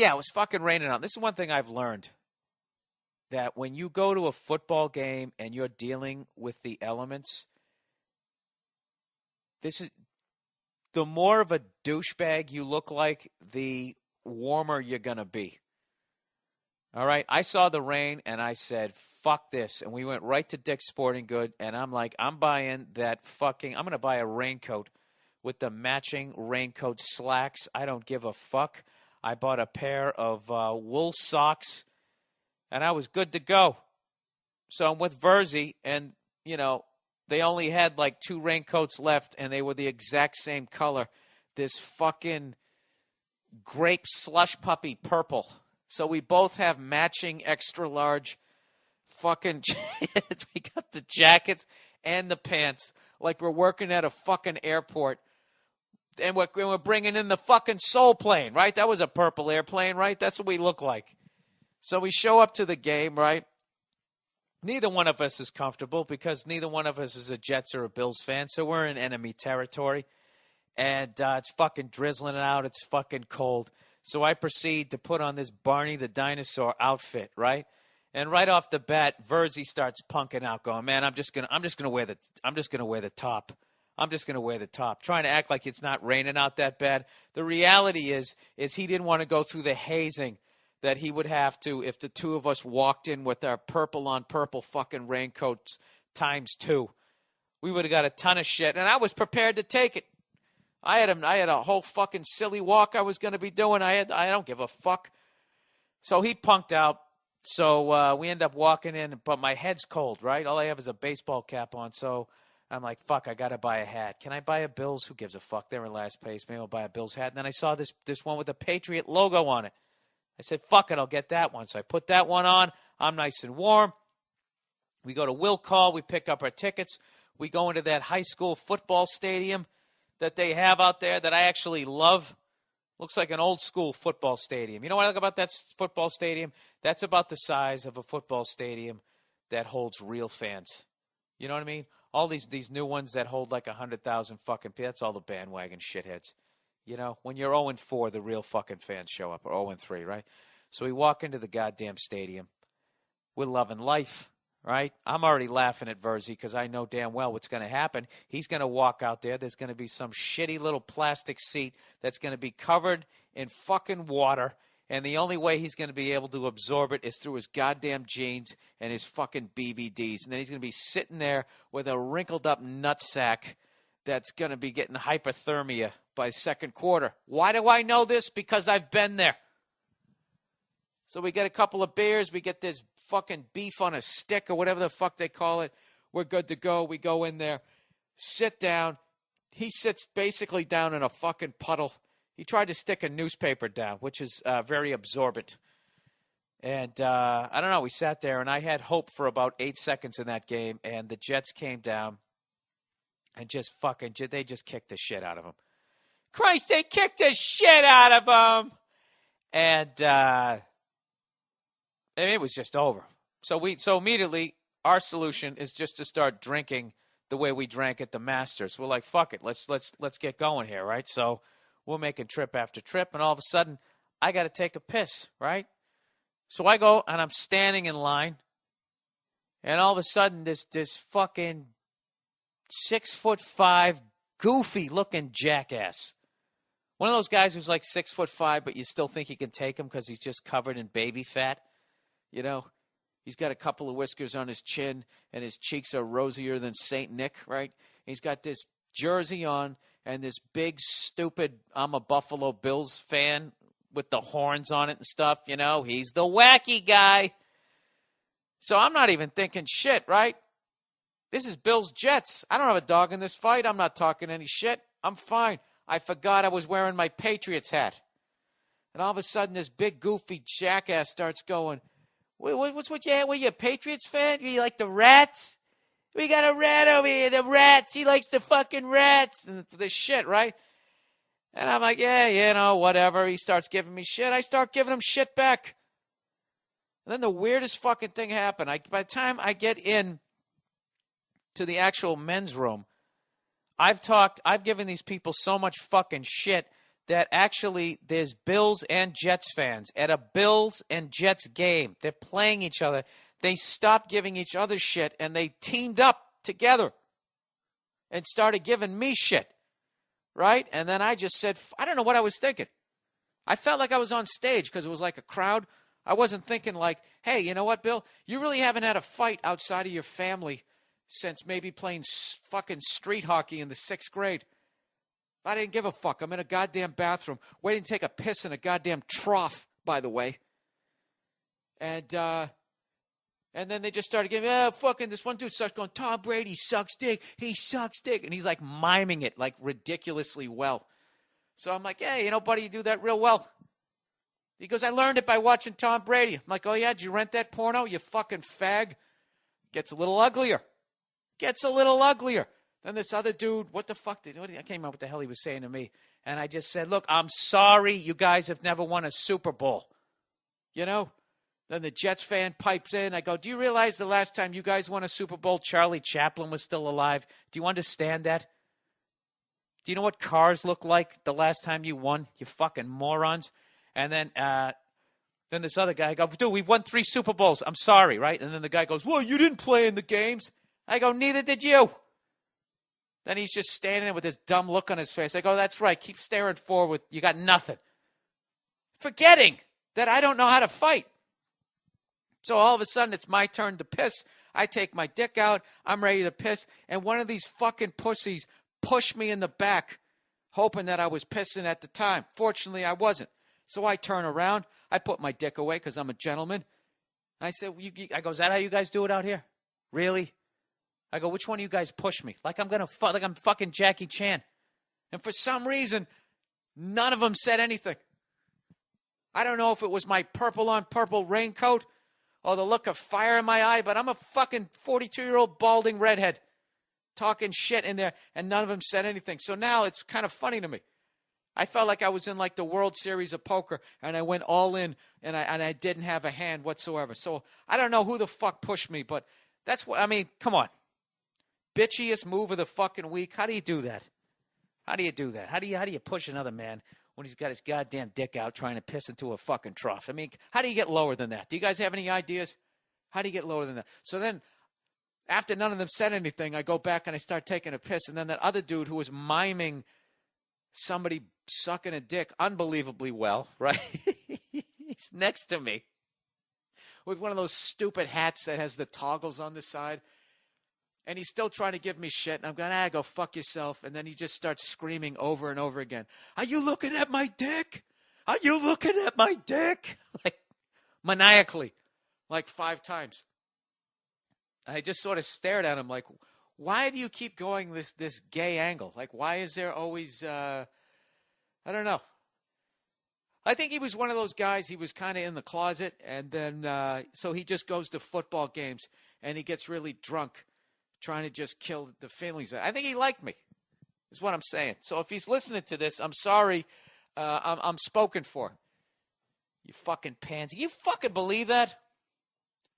Yeah, it was fucking raining out. This is one thing I've learned, that when you go to a football game and you're dealing with the elements, this is the more of a douchebag you look like, the warmer you're going to be. All right, I saw the rain and I said, fuck this. And we went right to Dick's Sporting Good, and I'm like, I'm buying that fucking, I'm going to buy a raincoat with the matching raincoat slacks. I don't give a fuck. I bought a pair of wool socks, and I was good to go. So I'm with Verzi, and, you know, they only had like 2 raincoats left, and they were the exact same color. This fucking grape slush puppy purple. So we both have matching extra large fucking we got the jackets and the pants like we're working at a fucking airport. And we're bringing in the fucking Soul plane, right? That was a purple airplane, right? That's what we look like. So we show up to the game, right? Neither one of us is comfortable because neither one of us is a Jets or a Bills fan. So we're in enemy territory. And it's fucking drizzling out. It's fucking cold. So I proceed to put on this Barney the Dinosaur outfit, right? And right off the bat, Verzi starts punking out, going, "Man, I'm just gonna wear the top. I'm just gonna wear the top," trying to act like it's not raining out that bad. The reality is he didn't want to go through the hazing that he would have to if the two of us walked in with our purple on purple fucking raincoats times 2. We would have got a ton of shit, and I was prepared to take it. I had a whole fucking silly walk I was going to be doing. I don't give a fuck. So he punked out. So we end up walking in, but my head's cold, right? All I have is a baseball cap on. So I'm like, fuck, I got to buy a hat. Can I buy a Bills? Who gives a fuck? They're in last place. Maybe I'll buy a Bills hat. And then I saw this one with a Patriot logo on it. I said, fuck it, I'll get that one. So I put that one on. I'm nice and warm. We go to Will Call. We pick up our tickets. We go into that high school football stadium that they have out there that I actually love. Looks like an old school football stadium. You know what I like about that football stadium? That's about the size of a football stadium that holds real fans. You know what I mean? All these new ones that hold like 100,000 fucking people, that's all the bandwagon shitheads. You know, when you're 0-4, the real fucking fans show up, or 0-3, right? So we walk into the goddamn stadium. We're loving life. Right? I'm already laughing at Verzi because I know damn well what's going to happen. He's going to walk out there. There's going to be some shitty little plastic seat that's going to be covered in fucking water, and the only way he's going to be able to absorb it is through his goddamn jeans and his fucking BVDs. And then he's going to be sitting there with a wrinkled up nutsack that's going to be getting hypothermia by second quarter. Why do I know this? Because I've been there. So we get a couple of beers. We get this fucking beef on a stick or whatever the fuck they call it. We're good to go. We go in there, sit down. He sits basically down in a fucking puddle. He tried to stick a newspaper down, which is very absorbent. And I don't know. We sat there, and I had hope for about 8 seconds in that game, and the Jets came down and just fucking, they just kicked the shit out of him. Christ, they kicked the shit out of him. And it was just over. So immediately our solution is just to start drinking the way we drank at the Masters. We're like, fuck it, let's get going here, right? So we're making trip after trip, and all of a sudden I got to take a piss, right? So I go and I'm standing in line, and all of a sudden this fucking 6'5" goofy looking jackass. One of those guys who's like 6'5", but you still think you can take him because he's just covered in baby fat. You know, he's got a couple of whiskers on his chin, and his cheeks are rosier than St. Nick, right? He's got this jersey on and this big, stupid, I'm a Buffalo Bills fan with the horns on it and stuff, you know. He's the wacky guy. So I'm not even thinking shit, right? This is Bills Jets. I don't have a dog in this fight. I'm not talking any shit. I'm fine. I forgot I was wearing my Patriots hat. And all of a sudden, this big, goofy jackass starts going, what's what you had? Were you a Patriots fan? You like the Rats? We got a rat over here, the Rats. He likes the fucking Rats. And this shit, right? And I'm like, yeah, you know, whatever. He starts giving me shit. I start giving him shit back. And then the weirdest fucking thing happened. By the time I get in to the actual men's room, I've given these people so much fucking shit that actually there's Bills and Jets fans at a Bills and Jets game. They're playing each other. They stopped giving each other shit, and they teamed up together and started giving me shit, right? And then I just said, I don't know what I was thinking. I felt like I was on stage because it was like a crowd. I wasn't thinking like, hey, you know what, Bill? You really haven't had a fight outside of your family since maybe playing fucking street hockey in the 6th grade. I didn't give a fuck. I'm in a goddamn bathroom waiting to take a piss in a goddamn trough, by the way. And then they just started giving, fucking this one dude starts going, Tom Brady sucks dick. He sucks dick. And he's like miming it like ridiculously well. So I'm like, hey, you know, buddy, you do that real well. He goes, I learned it by watching Tom Brady. I'm like, oh, yeah, did you rent that porno, you fucking fag? Gets a little uglier. Then this other dude, I can't remember what the hell he was saying to me. And I just said, look, I'm sorry you guys have never won a Super Bowl. You know? Then the Jets fan pipes in. I go, do you realize the last time you guys won a Super Bowl, Charlie Chaplin was still alive? Do you understand that? Do you know what cars look like the last time you won, you fucking morons? And then this other guy, I go, dude, we've won 3 Super Bowls. I'm sorry, right? And then the guy goes, well, you didn't play in the games. I go, neither did you. Then he's just standing there with this dumb look on his face. I go, that's right. Keep staring forward. You got nothing. Forgetting that I don't know how to fight. So all of a sudden, it's my turn to piss. I take my dick out. I'm ready to piss. And one of these fucking pussies pushed me in the back, hoping that I was pissing at the time. Fortunately, I wasn't. So I turn around. I put my dick away because I'm a gentleman. I said, I go, is that how you guys do it out here? Really? I go, which one of you guys pushed me? Like I'm fucking Jackie Chan. And for some reason, none of them said anything. I don't know if it was my purple on purple raincoat or the look of fire in my eye, but I'm a fucking 42-year-old balding redhead talking shit in there, and none of them said anything. So now it's kind of funny to me. I felt like I was in like the World Series of Poker, and I went all in, and I didn't have a hand whatsoever. So I don't know who the fuck pushed me, but that's what, I mean, come on. Bitchiest move of the fucking week. How do you do that? How do you push another man when he's got his goddamn dick out trying to piss into a fucking trough? I mean, how do you get lower than that? Do you guys have any ideas? How do you get lower than that? So then, after none of them said anything, I go back and I start taking a piss. And then that other dude who was miming somebody sucking a dick unbelievably well, right? He's next to me with one of those stupid hats that has the toggles on the side. And he's still trying to give me shit. And I'm going, go fuck yourself. And then he just starts screaming over and over again. Are you looking at my dick? Are you looking at my dick? Like maniacally, like 5 times. I just sort of stared at him like, why do you keep going this gay angle? Like, why is there always, I don't know. I think he was one of those guys, he was kind of in the closet. And then, so he just goes to football games and he gets really drunk, trying to just kill the feelings. I think he liked me, is what I'm saying. So if he's listening to this, I'm sorry. I'm spoken for. You fucking pansy. You fucking believe that?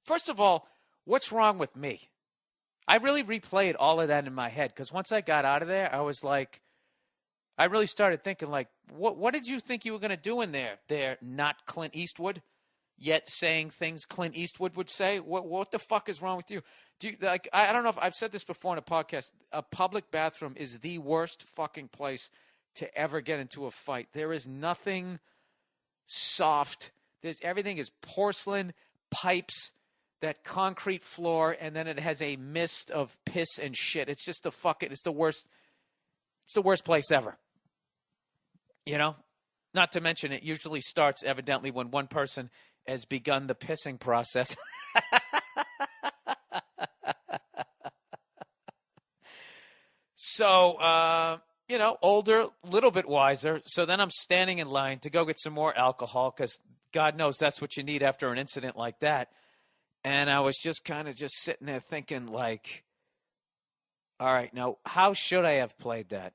First of all, what's wrong with me? I really replayed all of that in my head because once I got out of there, I was like, I really started thinking like, what did you think you were going to do in there? They're not Clint Eastwood, yet saying things Clint Eastwood would say. What the fuck is wrong with you? I don't know if I've said this before in a podcast. A public bathroom is the worst fucking place to ever get into a fight. There is nothing soft. Everything is porcelain, pipes, that concrete floor, and then it has a mist of piss and shit. It's just it's the worst place ever. You know? Not to mention it usually starts evidently when one person has begun the pissing process. So, older, little bit wiser. So then I'm standing in line to go get some more alcohol because God knows that's what you need after an incident like that. And I was just kind of just sitting there thinking like, all right, now how should I have played that?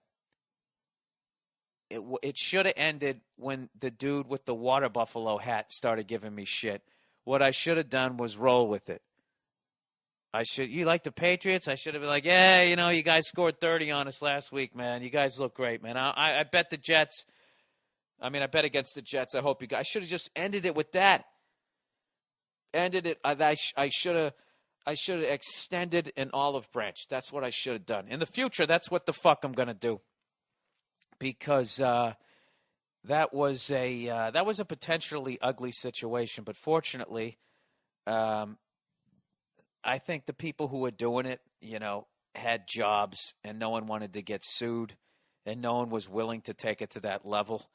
It should have ended when the dude with the water buffalo hat started giving me shit. What I should have done was roll with it. You like the Patriots? I should have been like, yeah, you guys scored 30 on us last week, man. You guys look great, man. I bet the Jets, I mean, I bet against the Jets. I hope you guys. I should have just ended it with that. Ended it. I should have extended an olive branch. That's what I should have done. In the future, that's what the fuck I'm gonna do. Because that was a potentially ugly situation. But fortunately, I think the people who were doing it, had jobs, and no one wanted to get sued, and no one was willing to take it to that level.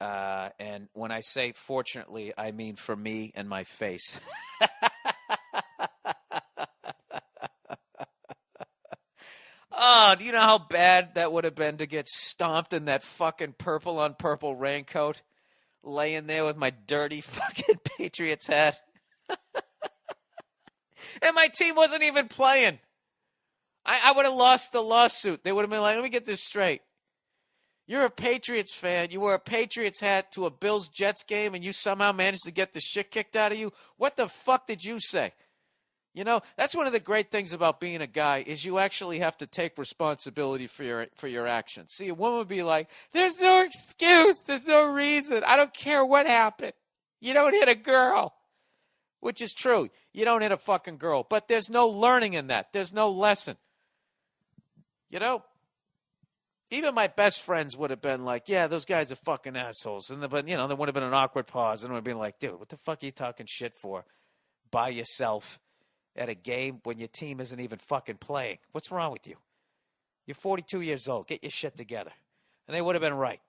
And when I say fortunately, I mean for me and my face. Oh, do you know how bad that would have been to get stomped in that fucking purple on purple raincoat, laying there with my dirty fucking Patriots hat? And my team wasn't even playing. I would have lost the lawsuit. They would have been like, let me get this straight. You're a Patriots fan. You wear a Patriots hat to a Bills-Jets game, and you somehow managed to get the shit kicked out of you? What the fuck did you say? That's one of the great things about being a guy is you actually have to take responsibility for your actions. See, a woman would be like, there's no excuse. There's no reason. I don't care what happened. You don't hit a girl. Which is true. You don't hit a fucking girl. But there's no learning in that. There's no lesson. Even my best friends would have been like, yeah, those guys are fucking assholes. But there would have been an awkward pause. And it would have been like, dude, what the fuck are you talking shit for by yourself at a game when your team isn't even fucking playing? What's wrong with you? You're 42 years old. Get your shit together. And they would have been right.